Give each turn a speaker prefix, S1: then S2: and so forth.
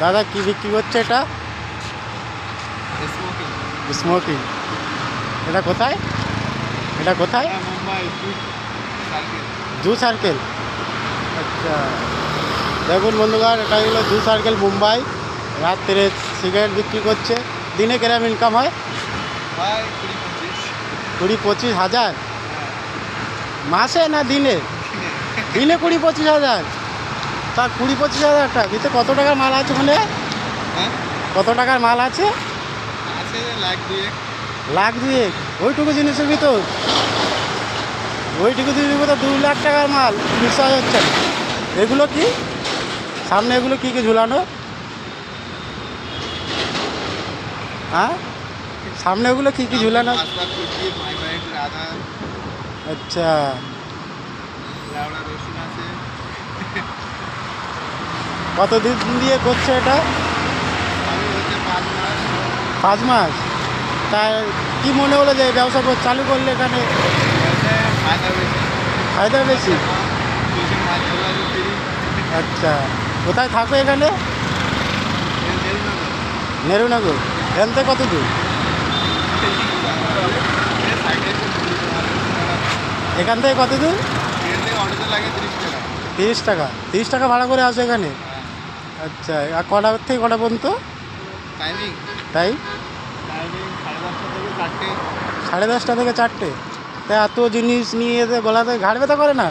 S1: দাদা কি বিক্রি করছে এটা?
S2: স্মোকিং।
S1: স্মোকিং। এটা কোথায়? এটা কোথায়?
S2: মুম্বাই সার্কেল।
S1: জু সার্কেল। আচ্ছা, দেখুন বন্ধুগণ, এটা হলো জু সার্কেল মুম্বাই। রাত্রে সিগারেট বিক্রি করছে। দিনে কিরম ইনকাম হয়?
S2: ভাই
S1: 20-25 হাজার।
S2: হ্যাঁ,
S1: মাসে না দিনে? দিনে 20-25 হাজার। তা 20-25 হাজার টাকা দিতে কত টাকার মাল আছে মানে?
S2: হ্যাঁ
S1: কত টাকার মাল আছে?
S2: আছে লাখ দুয়েক।
S1: লাখ দুয়েক? ওইটুকু জিনিসের ভিতর? ওইটুকু জিনিসের ভিতর 2 লাখ টাকার মাল বিশ্বাস হচ্ছে না। এগুলো কি সামনে? এগুলো কি কি ঝুলানো? হ্যাঁ, সামনে এগুলো কি কি ঝুলানো?
S2: আসবাব কুচি, মাই বাইক, রাধা,
S1: আচ্ছা,
S2: লাউড়া রসুন আছে।
S1: কত দিন দিয়ে করছে এটা?
S2: আমি হচ্ছে 5 মাস।
S1: 5 মাস? তাই কি মনে হলো যে এই ব্যবসা চালু করলে এখানে
S2: এতে ফায়দা বেশি।
S1: ফায়দা বেশি?
S2: বেশি মাছ ধরা ফ্রি।
S1: আচ্ছা, কোথায় থাকো এখানে? নেরুনগর। এখান থেকে কত দূর? এখান থেকে কত দূর?
S2: অটোতে লাগে 30 টাকা।
S1: 30 টাকা? 30 টাকা ভাড়া করে আসো এখানে?
S2: হ্যাঁ।
S1: আচ্ছা, আর কটা থেকে কটা পর্যন্ত?
S2: টাইমিং
S1: তাই
S2: টাইমিং 10:30 থেকে 4টে।
S1: 10:30 থেকে 4টে? তাই এত জিনিস নিয়ে এতে গলাতে ঘাড় ব্যথা করে না?